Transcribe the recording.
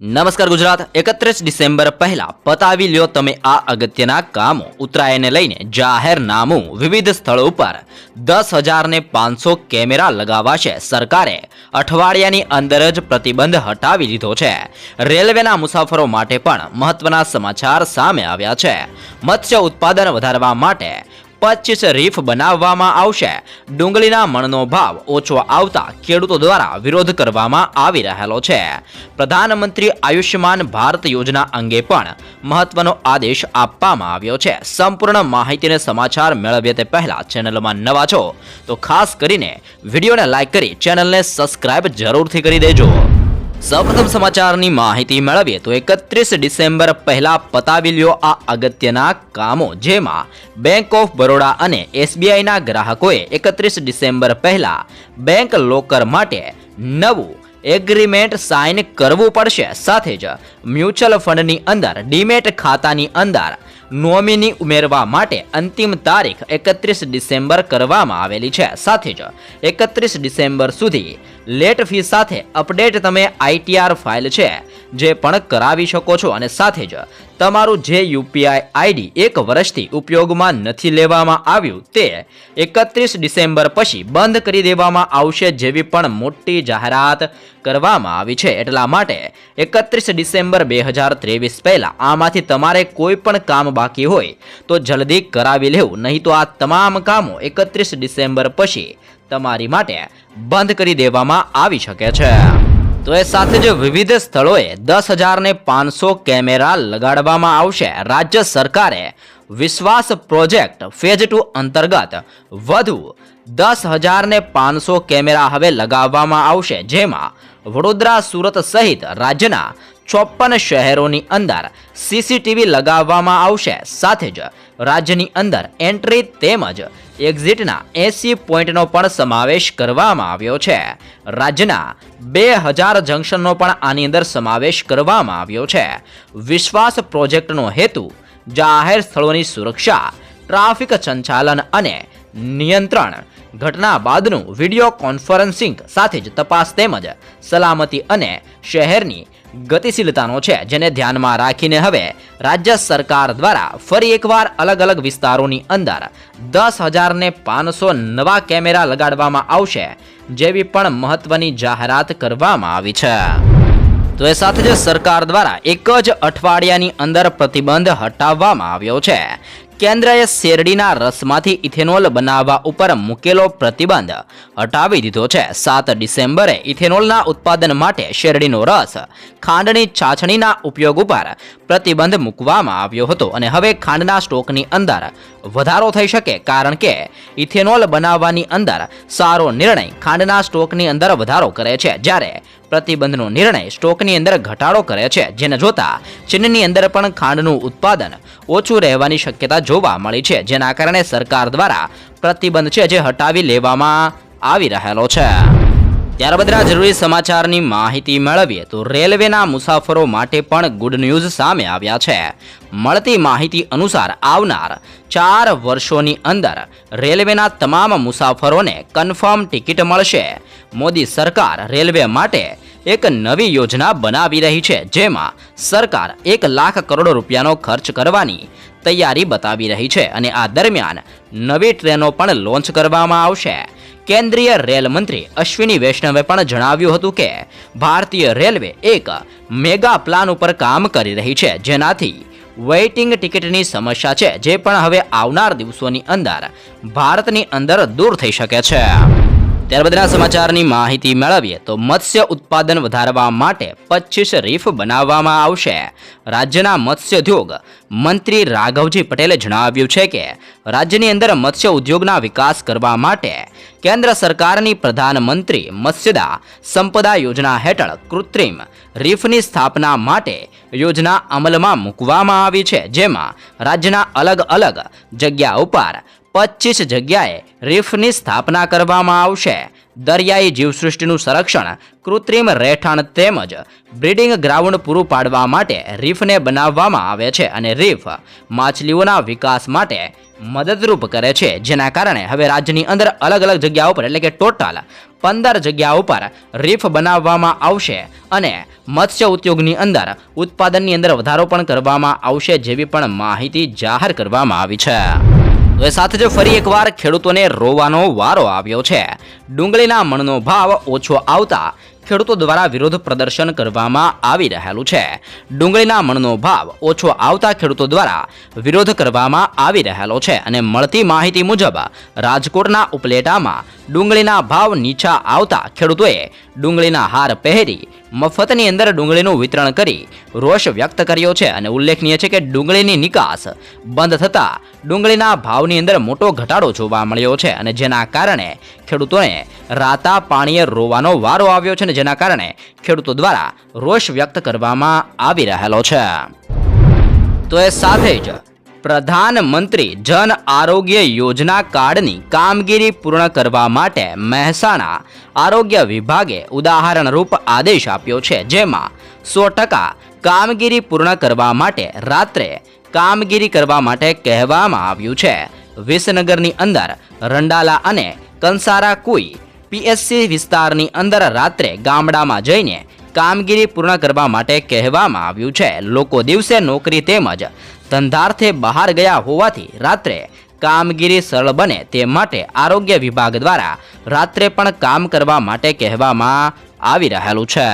નમસ્કાર ગુજરાત 31 ડિસેમ્બર પહેલા પતાવી લ્યો તમે આ અગત્યના કામો ઉત્તરાયણને લઈને જાહેરનામું વિવિધ સ્થળો ઉપર 10,500 કેમેરા લગાવાશે સરકારે અઠવાડિયાની અંદર જ પ્રતિબંધ હટાવી લીધો છે રેલવેના મુસાફરો માટે પણ મહત્વના સમાચાર સામે આવ્યા છે મત્સ્ય ઉત્પાદન વધારવા માટે 25 રીફ બનાવવામાં આવશે ડુંગળીના મણનો ભાવ ઓછો આવતા ખેડૂતો દ્વારા વિરોધ કરવામાં આવી રહેલો છે પ્રધાનમંત્રી આયુષ્યમાન ભારત યોજના અંગે પણ મહત્વનો આદેશ આપવામાં આવ્યો છે સંપૂર્ણ માહિતીને સમાચાર મેળવીએ તે પહેલા ચેનલમાં નવા છો તો ખાસ કરીને વિડીયોને લાઈક કરી ચેનલને સબસ્ક્રાઇબ જરૂરથી કરી દેજો સૌપ્રથમ સમાચારની માહિતી મેળવીએ તો 31 ડિસેમ્બર પહેલા પતાવી લ્યો આ અગત્યના કામો જેમાં બેંક ઓફ બરોડા અને એસબીઆઈના ગ્રાહકોએ 31 ડિસેમ્બર પહેલા બેંક લોકર માટે નવું એગ્રીમેન્ટ સાઇન કરવું પડશે સાથે જ મ્યુચ્યુઅલ ફંડની અંદર ડીમેટ ખાતાની અંદર નોમિની ઉમેરવા માટે અંતિમ તારીખ 31 ડિસેમ્બર કરવામાં આવેલી છે સાથે જ 31 ડિસેમ્બર સુધી લેટ ફી સાથે અપડેટ તમે આઈટીઆર ફાઇલ છે જે પણ કરાવી શકો છો અને સાથે જ તમારું જે યુપીઆઈ આઈડી એક વર્ષથી ઉપયોગમાં નથી લેવામાં આવ્યું તે 31 ડિસેમ્બર પછી બંધ કરી દેવામાં આવશે જેવી પણ મોટી જાહેરાત કરવામાં આવી છે એટલા માટે 31 ડિસેમ્બર 2023 પહેલા આમાંથી તમારે કોઈ પણ કામ બાકી હોય તો જલ્દી કરાવી લેવું નહીં તો આ તમામ કામો 31 ડિસેમ્બર પછી તમારી માટે બંધ કરી દેવામાં આવી શકે છે તો એ સાથે જ વિવિધ સ્થળોએ 10,500 કેમેરા લગાડવામાં આવશે રાજ્ય સરકારે વિશ્વાસ પ્રોજેક્ટ ફેઝ 2 અંતર્ગત વધુ 10,500 કેમેરા હવે લગાવવામાં આવશે જેમાં વડોદરા સુરત સહિત રાજ્યના 54 શહેરોની અંદર સીસીટીવી લગાવવામાં આવશે સાથે જ રાજ્યની અંદર એન્ટ્રી તેમજ એક્ઝિટના 80 પોઈન્ટનો પણ સમાવેશ કરવામાં આવ્યો છે રાજ્યના 2000 જંકશનનો પણ આની અંદર સમાવેશ કરવામાં આવ્યો છે વિશ્વાસ પ્રોજેક્ટનો હેતુ જાહેર સ્થળોની સુરક્ષા ટ્રાફિક સંચાલન અને નિયંત્રણ ઘટના બાદનું વિડીયો કોન્ફરન્સિંગ સાથે જ તપાસ તેમજ સલામતી અને શહેરની ગતિશીલતાનો છે જેને ધ્યાનમાં રાખીને હવે રાજ્ય સરકાર દ્વારા ફરી એકવાર અલગ અલગ વિસ્તારોની અંદર 10,500 નવા કેમેરા લગાડવામાં આવશે જેવી પણ મહત્વની જાહેરાત કરવામાં આવી છે તો એ સાથે જ સરકાર દ્વારા એક જ અઠવાડિયાની અંદર પ્રતિબંધ હટાવવામાં આવ્યો છે કેન્દ્રએ શેરડીના રસમાંથી ઇથેનોલ બનાવવા ઉપર મૂકેલો પ્રતિબંધ હટાવી દીધો છે 7 ડિસેમ્બરે ઇથેનોલના ઉત્પાદન માટે શેરડીનો રસ ખાંડની છાછણીના ઉપયોગ ઉપર પ્રતિબંધ મૂકવામાં આવ્યો હતો અને હવે ખાંડના સ્ટોકની અંદર વધારો થઈ શકે કારણ કે ઇથેનોલ બનાવવાની અંદર સારો નિર્ણય ખાંડના સ્ટોકની અંદર વધારો કરે છે જ્યારે પ્રતિબંધનો નિર્ણય સ્ટોકની અંદર ઘટાડો કરે છે જેને જોતા ચીનની અંદર પણ ખાંડનું ઉત્પાદન ઓછું રહેવાની શક્યતા જોવા મળી છે જેના કારણે સરકાર દ્વારા પ્રતિબંધ છે જે હટાવી લેવામાં આવી રહેલો છે ત્યારબાદ જરૂરી સમાચારની માહિતી મેળવીએ તો રેલવેના મુસાફરો માટે પણ ગુડ ન્યૂઝ સામે આવ્યા છે મળતી માહિતી અનુસાર આવનાર 4 વર્ષોની અંદર રેલવેના તમામ મુસાફરોને કન્ફર્મ ટિકિટ મળશે મોદી સરકાર રેલવે માટે એક નવી યોજના બનાવી રહી છે જેમાં સરકાર 1 લાખ કરોડ રૂપિયાનો ખર્ચ કરવાની તૈયારી બતાવી રહી છે અને આ દરમિયાન નવી ટ્રેનો પણ લોન્ચ કરવામાં આવશે કેન્દ્રીય રેલ મંત્રી અશ્વિની વૈષ્ણવે પણ જણાવ્યું હતું કે ભારતીય રેલવે એક મેગા પ્લાન ઉપર કામ કરી રહી છે જેનાથી વેઇટિંગ ટિકિટની સમસ્યા છે જે પણ હવે આવનાર દિવસોની અંદર ભારતની અંદર દૂર થઈ શકે છે ત્યારબાદના સમાચારની માહિતી મેળવીએ તો મત્સ્ય ઉત્પાદન વધારવા માટે 25 રીફ બનાવવામાં આવશે રાજ્યના મત્સ્યોદ્યોગ મંત્રી રાઘવજી પટેલે જણાવ્યું છે કે રાજ્યની અંદર મત્સ્ય ઉદ્યોગના વિકાસ કરવા માટે કેન્દ્ર સરકારની પ્રધાનમંત્રી મત્સ્યદા સંપદા યોજના હેઠળ કૃત્રિમ રીફની સ્થાપના માટે યોજના અમલમાં મૂકવામાં આવી છે જેમાં રાજ્યના અલગ અલગ જગ્યા ઉપર 25 જગ્યાએ રીફની સ્થાપના કરવામાં આવશે દરિયાઈ જીવસૃષ્ટિનું સંરક્ષણ કૃત્રિમ રહેઠાણ તેમજ બ્રીડિંગ ગ્રાઉન્ડ પૂરું પાડવા માટે રીફને બનાવવામાં આવે છે અને રીફ માછલીઓના વિકાસ માટે મદદરૂપ કરે છે, જેના કારણે હવે રાજ્યની અંદર અલગ અલગ જગ્યાઓ પર એટલે કે ટોટલ 15 જગ્યાઓ પર રીફ બનાવવામાં આવશે અને મત્સ્ય ઉદ્યોગની અંદર ઉત્પાદનની અંદર વધારો પણ કરવામાં આવશે, જેવી પણ માહિતી જાહેર કરવામાં આવી છે. તો એ સાથે જ ફરી એકવાર ખેડૂતોને રોવાનો વારો આવ્યો છે. ડુંગળીના મણનો ભાવ ઓછો આવતા ખેડૂતો દ્વારા વિરોધ પ્રદર્શન કરવામાં આવી રહેલું છે. ડુંગળીના મણનો ભાવ ઓછો આવતા ખેડૂતો દ્વારા વિરોધ કરવામાં આવી રહેલો છે અને મળતી માહિતી મુજબ રાજકોટના ઉપલેટામાં ડુંગળીના ભાવ નીચા આવતા ખેડૂતોએ ડુંગળીના હાર પહેરી મફતની અંદર ડુંગળીનું વિતરણ કરી રોષ વ્યક્ત કર્યો છે અને ઉલ્લેખનીય છે કે ડુંગળીની નિકાસ બંધ થતાં ડુંગળીના ભાવની અંદર મોટો ઘટાડો જોવા મળ્યો છે અને જેના કારણે ખેડૂતોને રાતા પાણીએ રોવાનો વારો આવ્યો છે અને જેના કારણે ખેડૂતો દ્વારા રોષ વ્યક્ત કરવામાં આવી રહેલો છે. તો એ સાથે જ પ્રધાનમંત્રી જન આરોગ્ય યોજના કાર્ડની કામગીરી પૂર્ણ કરવા માટે મહેસાણા આરોગ્ય વિભાગે ઉદાહરણરૂપ આદેશ આપ્યો છે, જેમાં 100% કામગીરી પૂર્ણ કરવા માટે રાત્રે કામગીરી કરવા માટે કહેવામાં આવ્યું છે. વિસનગરની અંદર રંડાલા અને કંસારા કુઈ પીએસસી વિસ્તારની અંદર રાત્રે ગામડામાં જઈને કામગીરી પૂર્ણ કરવા માટે કહેવામાં આવ્યું છે. લોકો દિવસે નોકરી તેમજ ધંધાર્થે બહાર ગયા હોવાથી રાત્રે કામગીરી સરળ બને તે માટે આરોગ્ય વિભાગ દ્વારા રાત્રે પણ કામ કરવા માટે કહેવામાં આવી રહેલું છે.